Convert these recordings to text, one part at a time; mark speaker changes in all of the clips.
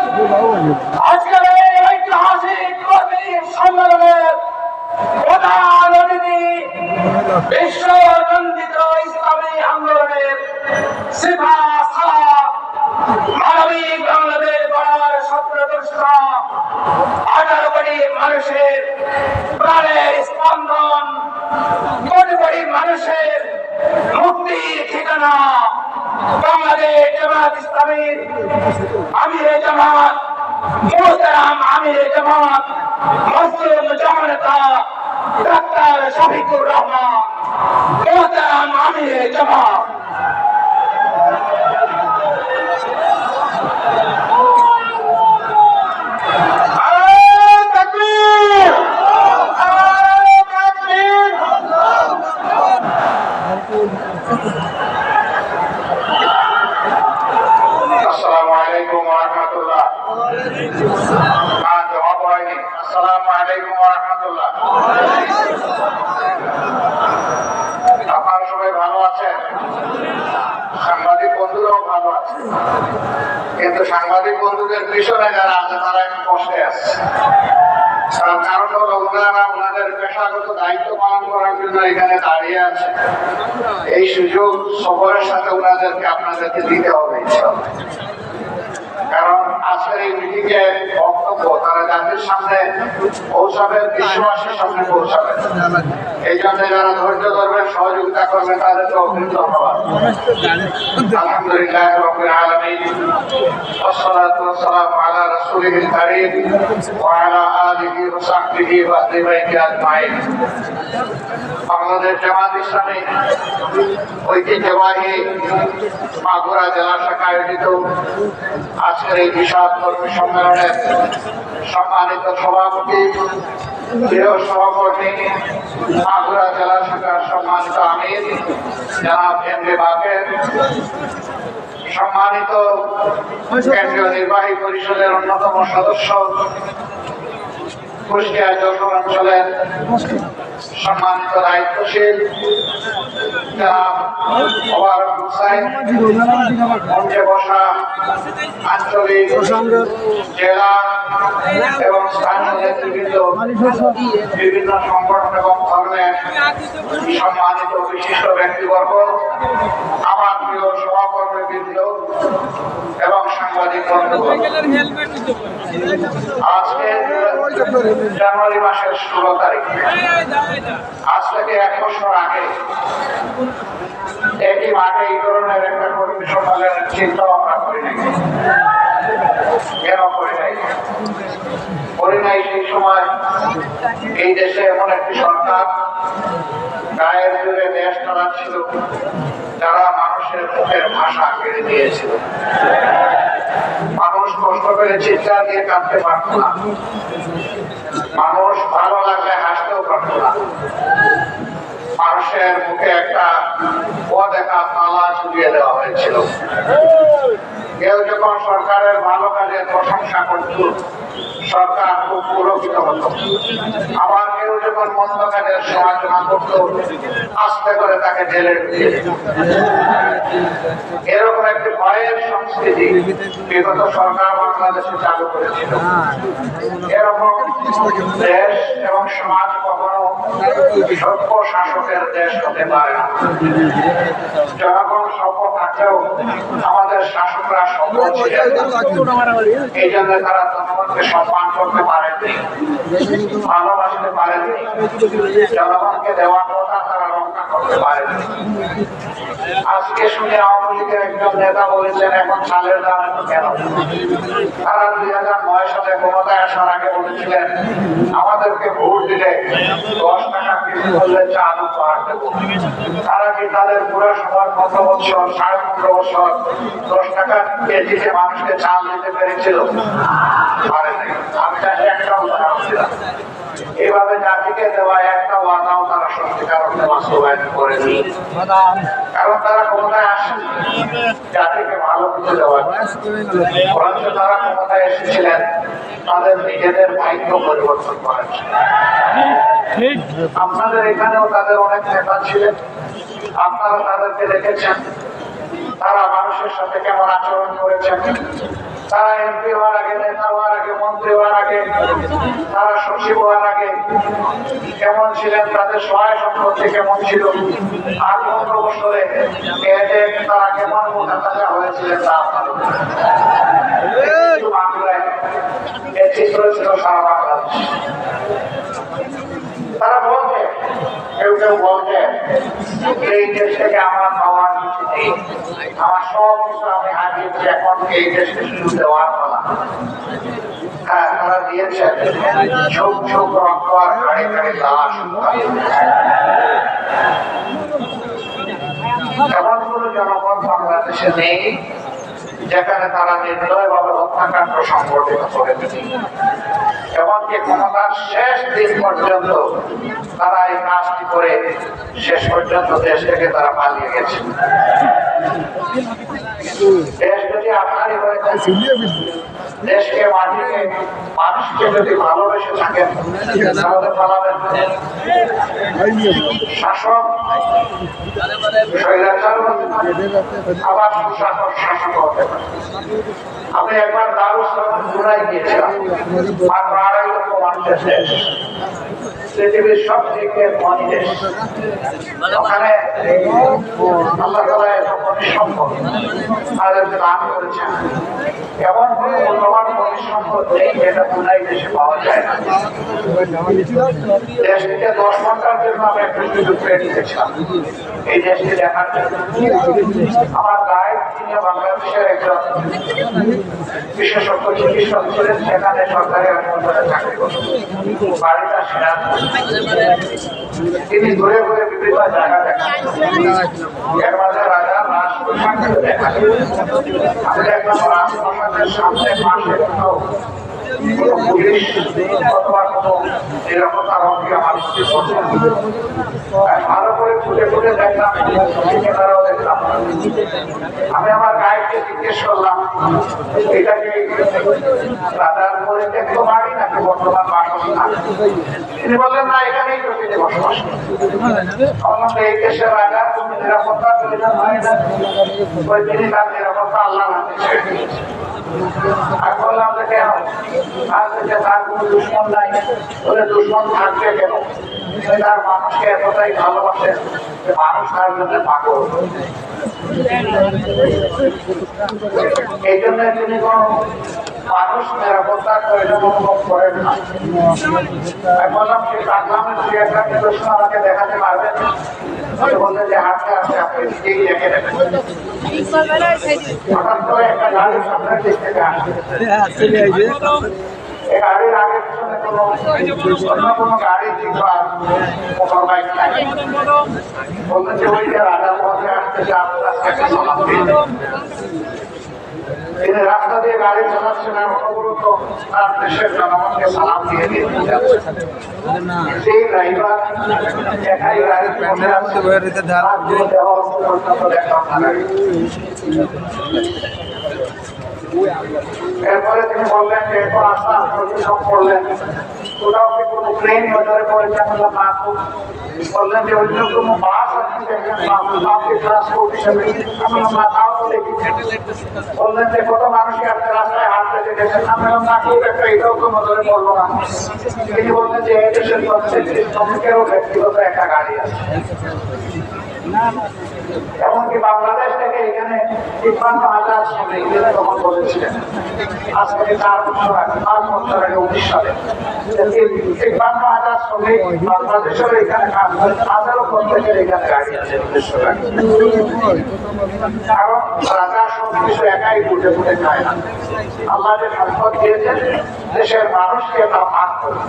Speaker 1: আজকের এই ঐতিহাসিক কর্মী সম্মেলনের প্রধান অতিথি বিশ্বনন্দিত ইসলামী আন্দোলনের সিফা সালাহ মানবিক বাংলাদেশ গড়ার স্বপ্নদ্রষ্টা 18 কোটি মানুষের প্রাণের স্পন্দন, কোটি কোটি মানুষের মুক্তির ঠিকানা বাংলাদেশ জামাত ইসলামীর আমিরে জামাত মোহতারাম আমিরে জামাত মজলুম জননেতা ডাক্তার শফিকুর রহমান মোহতারাম আমিরে জামাত।
Speaker 2: আসসালামু আলাইকুম ওয়া রাহমাতুল্লাহ। জবাব হয়নি। আসসালামু আলাইকুম ওয়া রাহমাতুল্লাহ। আপনারা সবাই ভালো আছেন? সাংবাদিক বন্ধুরাও ভালো আছে, কিন্তু সাংবাদিক বন্ধুদের পিছনে যারা আছে তারা একটু কষ্টে আছে। কারণ হলো ওনারা ওনাদের পেশাগত দায়িত্ব পালন করার জন্য এখানে দাঁড়িয়ে আছে। এই সুযোগ সফরের সাথে ওনাদেরকে আপনাদেরকে দিতে হবে ইনশাআল্লাহ। কারণ আজকের এই মিটিং এর বক্তব্য তারা জাতির সামনে পৌঁছাবেন, বিশ্ববাসীর সামনে পৌঁছাবেন। এই জন্য যারা ধৈর্য ধরবেন, সহযোগিতা করবেন, তাদেরকে অগ্রিম ধন্যবাদ। আলহামদুলিল্লাহ রাব্বিল আলামিন, ওয়াসসালাতু ওয়াসসালামু আলা রাসূলিল কারীম ওয়া আলা আলিহি ওয়া সাহবিহি ওয়া আহলি বাইতি আজমাইন। বাংলাদেশ জামাত ইসলামী ঐতিহ্যবাহী মাগুরা জেলা শাখা আয়োজিত আজকের এই বিশাল কর্মী সম্মেলনের সম্মানিত সভাপতি, প্রিয় সহকর্মী, মাগুরা জেলা শাখার সম্মানিত আমির জনাব এম.এ. বাকের, সম্মানিত কেন্দ্রীয় নির্বাহী পরিষদের অন্যতম সদস্য, কুষ্টিয়া যশোর অঞ্চলের সম্মানিত দায়িত্বশীল জনাব মোবারক হুসাইন, মঞ্চে বসা আঞ্চলিক, জেলা এবং স্থানীয় নেতৃবৃন্দ, বিভিন্ন সংগঠন এবং ধর্মের সম্মানিত বিশিষ্ট ব্যক্তিবর্গ, আমার প্রিয় সহকর্মীবৃন্দ এবং সাংবাদিক বন্ধুগণ, আজকে জানুয়ারি মাসের 16 তারিখ, আজ থেকে 1 বছর আগে একই মাঠে এই ধরনের একটা কর্মী সম্মেলনের চিন্তা আমরা করি নাই। কেন করি নাই? করি নাই সেই সময় এই দেশে এমন একটি সরকার গায়ের জোরে দেশ চালাচ্ছিল, যারা মানুষের মুখের ভাষা কেড়ে নিয়েছিল। মানুষ কষ্ট করে চিৎকার দিয়ে কাঁদতে পারত না, মানুষ ভালো লাগলে হাসতেও পারত না। মানুষের মুখে একটা অদেখা তালা ঝুলিয়ে দেওয়া হয়েছিল। কেউ যখন সরকারের ভালো কাজের প্রশংসা করত, সরকার খুব পুলকিত হতো। আবার কেউ যখন মন্দ কাজের সমালোচনা করত, আস্তে করে তাকে জেলে ঢুকিয়ে দিত। এরকম একটি ভয়ের সংস্কৃতি বিগত সরকার বাংলাদেশে চালু করেছিল। এরকম দেশ এবং সমাজ কখনো সভ্য শাসকের দেশ হতে পারে না। জনগণ সভ্য থাকলেও আমাদের শাসকরা সভ্য ছিলেন, এই জন্য তারা জনগণকে সম্মান করতে পারেননি, ভালোবাসতে পারেননি, জনগণকে দেওয়ার কথা তারা রক্ষা করতে পারেননি। আজকে শুনে আওয়ামী লীগের একজন নেতা বলেছেন এখন চালের দাম এত কেন। তারা 2009 সালে ক্ষমতায় আসার আগে বলেছিলেন আমাদেরকে ভোট দিলে 10 টাকা কেজি করলে চাল উপহার দেব। তারা কি তাদের পুরো সময় 15 বছর 15.5 বছর 10 টাকা কেজিতে মানুষকে চাল দিতে পেরেছিল? পারেনি। আমি তাকে একটা উদাহরণ দিলাম। এইভাবে জাতিকে দেওয়া একটা ওয়াদাও তারা সত্যিকার অর্থে বাস্তবায়ন করেনি, কারণ তারা ক্ষমতায় আসেন জাতিকে ভালো কিছু দেওয়ার, বরঞ্চ তারা ক্ষমতায় এসেছিলেন তাদের নিজেদের ভাগ্য পরিবর্তন করেন। আপনাদের এখানেও তাদের অনেক নেতা ছিলেন, আপনারা তাদেরকে দেখেছেন তারা মানুষের সাথে কেমন আচরণ করেছেন, তারা এমপি হওয়ার আগে, নেতা হওয়ার আগে, মন্ত্রী হওয়ার আগে, তারা সচিব হওয়ার আগে কেমন ছিলেন, তাদের সহায় সম্পত্তি কেমন ছিল, আর 15 বছরে তারা কেমন মোটা তাজা হয়েছিলেন তা আপনারা বাংলায় এই চিত্র ছিল সারা বাংলাদেশ। তারা বলছে, কেউ কেউ বলছে এই দেশ থেকে আমার পাওয়ার কিছু নেই, আমার সব কিছু আমি হারিয়েছি, এখন এই দেশকে শুরু দেওয়ার পালা। হ্যাঁ, তারা দিয়েছেন ছোপ ছোপ রক্ত আর গাড়ি গাড়ি লাশ। এমন কোন জনগণ বাংলাদেশে নেই যেখানে তারা নির্দয়ভাবে হত্যাকাণ্ড সংঘটিত করেছে। এমনকি ক্ষমতার শেষ দিন পর্যন্ত তারা এই কাজটি করে শেষ পর্যন্ত দেশ থেকে তারা পালিয়ে গেছে। দেশ যদি আপনারই হয়ে থাকে, দেশকে, মাটিকে, মানুষকে যদি ভালোবেসে থাকেন তাহলে পালাবেন। শাসক আবার সুশাসক শাসক হতে পারে। আমি একবার দারুস ঘুরাই গিয়েছিলাম, মাত্র 2.5 লক্ষ মানুষের দেশ, পৃথিবীর সবথেকে ধনী দেশ। ওখানে আল্লাহ তাআলা এত খনিজ সম্পদ তাদেরকে দান করেছেন। এমন কোন মূল্যবান খনিজ সম্পদ নেই যেটা পুরাই দেশে পাওয়া যায় না। দেশটিতে 10 ঘন্টার জন্য আমি একটু সুযোগ পেয়ে নিয়েছিলাম এই দেশটি দেখার জন্য। আমার গাইড, তিনি বাংলাদেশের একজন বিশেষজ্ঞ চিকিৎসক ছিলেন, সেখানে সরকারি হাসপাতালে চাকরি করতেন, বাড়িটা সিরাজ। তিনি ঘুরে ঘুরে বিভিন্ন জায়গা দেখান, এর মাঝে রাজা লাশ দেখান। আমি দেখলাম রাজপ্রাসাদের সামনে পাশে কোথাও কোনো পুলিশ অথবা কোনো নিরাপত্তা রক্ষী আমার ভালো করে খুঁজে খুঁজে দেখলাম, ঠিকাদারও দেখলাম। আমি আমার গাইডকে জিজ্ঞেস করলাম, এটা কি রাজার পরিত্যক্ত বাড়ি নাকি বর্তমান বাসস্থান? তিনি বললেন, না, এখানেই তো তিনি বসবাস করেন। এই দেশের রাজার কোনো নিরাপত্তার প্রয়োজন হয় না, তিনি তার নিরাপত্তা আল্লাহর হাতে ছেড়ে দিয়েছেন। আমি বললাম যে কেন? তার কোনো দুশ্মন নাই, বলে দুশ্মন থাকবে কেন? তার মানুষকে এতটাই ভালোবাসে যে মানুষ তার জন্য পাগল। এই জন্য তিনি কোন মানুষ নিরাপত্তার প্রয়োজন অনুভব করেন না। আমি বললাম, সেই কাকলামের 2-1টা নিদর্শন আমাকে দেখাতে পারবেন? বললেন যে হাঁটতে হাঁটতে আপনি নিজেই দেখে নেবেন। হঠাৎ করে একটা গাড়ি সামনের দিক থেকে আসছে, এই গাড়ির আগে পিছনে অন্য কোনো গাড়ি কিংবা মোটর বাইক থাকে। বললেন যে ওই যে রাজা মহাশয় আসতেছে, আপনার রাস্তাকে সালাম দিয়ে দেন। তিনি রাস্তা দিয়ে গাড়ি চালাচ্ছেন, অনবরত তার দেশের জনগণকে সালাম দিয়ে দিয়ে যাচ্ছেন। সেই ড্রাইভার একাই গাড়িতে বসে আছে, দেখলাম না। এরপরে তিনি বললেন যে এরপর আস্তে আস্তে অভিযোগ করলেন, কোথাও কি কোনো প্লেন নজরে পড়েছে? বললেন যে অন্য কোনো বাস আছে ট্রান্সপোর্ট হিসেবে? তাও তো দেখি। বললেন যে কত মানুষই আপনি রাস্তায় হাঁটতে দেখেছেন? না, কেউ একটা এটাও তো নজরে পড়লো না। তিনি বললেন যে এই দেশের প্রত্যেকটি শ্রমিকেরও ব্যক্তিগত একটা গাড়ি আছে। এমনকি বাংলাদেশ থেকে এখানে ৫৩,০০০ শ্রমিক তখন বলেছিলেন, আজ থেকে 4 বছর আগে, 5 বছর আগে 19 সালে ৫৩,০০০ শ্রমিক বাংলাদেশের এখানে কাজ করে। তাদেরও প্রত্যেকের এখানে গাড়ি আছে, নিজস্ব গাড়ি। কারণ রাজা সবকিছু একাই ঘুটে ঘুটে খায় না। আল্লাহ যে সম্পদ দিয়েছেন, দেশের মানুষকে তা ভাগ করে।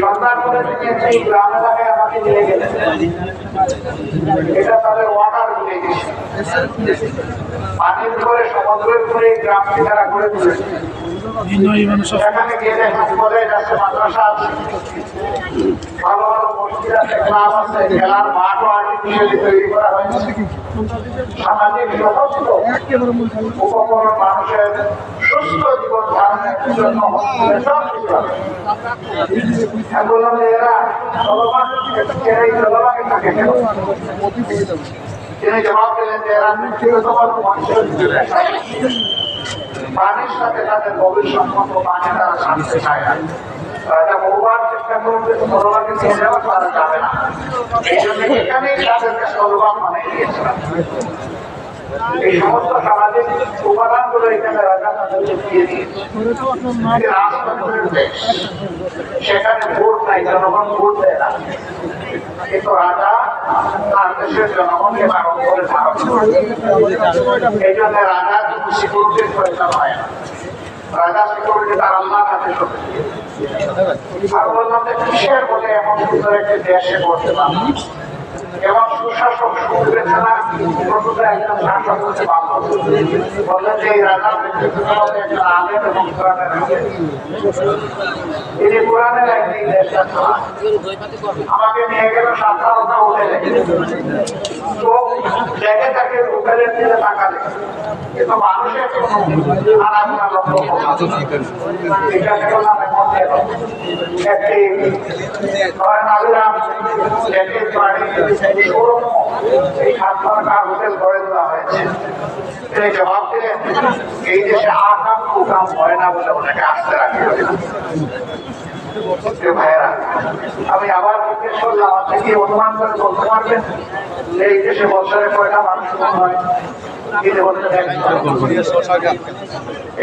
Speaker 2: সন্ধ্যা করে তিনি গ্রাম এলাকায় আমাকে নিয়ে গেলেন। এটা তাদের ওয়াটার ভিলেজ, পানির করে সমুদ্রের করে গ্রামটি তারা করে তুলেছে। সেখানে গিয়ে দেখলাম কলেজ আছে, মাদ্রাসা আছে, ভালো ভালো মসজিদ আছে, ক্লাব আছে, খেলার মাঠও আর্টিফিশিয়ালি তৈরি করা হয়েছে। সামাজিক সমস্ত উপকরণ মানুষের সুস্থ জীবন ধারণের জন্য সব কিছু আছে। বললাম যে এরা জলবায়ু থাকে কেন? তিনি জবাব দিলেন যে এরা ব্যক্তিগতভাবে মঞ্চের ভিতরে পানির সাথে তাদের গভীর সম্পর্ক, পানি তারা ছাড়তে চায় না। রাজা বহুবার চেষ্টা করবে তলোয়ারকে নিয়ে যাওয়ার, তারা যাবে না। এই জন্য এখানেই তাদেরকে তলোয়ার বানিয়ে দিয়েছিলাম। এই সমস্ত সামাজিক উপাদানগুলো এখানে রাজা তাদেরকে দিয়ে দিয়েছে। রাজতন্ত্রের দেশ, সেখানে ভোট নাই, জনগণ ভোট দেয় না, কিন্তু রাজা তার দেশের জনগণকে বারণ করে ধারণ করে। এই জন্য রাজা কিন্তু সিকিউরিটির প্রয়োজন হয় না। রাজা সিকিউরিটি তার আল্লাহ কাছে শোনে। আর বললাম যে কিসের বলে এমন সুন্দর একটি দেশে করতে পারবে এবং সুশাসক সুবিবেচনা প্রকৃত একজন শাসক হতে পারল। বললেন যে এই রাজার ব্যক্তিগত একজন আলেম এবং কোরআনের আলেম। তিনি কোরআনের একটি দেশটা চালান। আমাকে নিয়ে গেল সাক্ষাৎটা হোটেলে, তো দেখে তাকে হোটেলের দিকে তাকালে, কিন্তু মানুষের কোনো আনাগোনা লক্ষ্য এখানে বললাম এখন একটি নয়নাভিরাম একটি বাড়ি এই 7 ঘন্টার হোটেল গড়ে তোলা হয়েছে। তিনি জবাব দিলেন এই দেশে আকাম কুকাম হয় না বলে ওনাকে আসতে রাখি হবে না। ভাইয়েরা, আমি আবার জিজ্ঞেস করলাম আপনি কি অনুমান করে বলতে পারবেন এই দেশে বছরে কয়টা মানুষ হয়?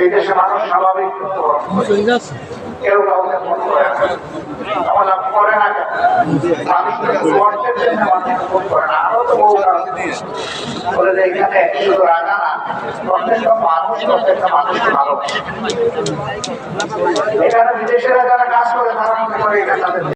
Speaker 2: এই দেশে মানুষ স্বাভাবিক কেউ কাউকে ফোন করে না। আমার আপনি করে না কেন? মানুষ অর্থের জন্য মানুষ ফোন করে না। আরো তো বহু কারণ বলে যে এখানে শুধু রাজা না, প্রত্যেকটা মানুষ ভালো। এখানে বিদেশিরা যারা কাজ করে তারা মনে করে এটা তাদের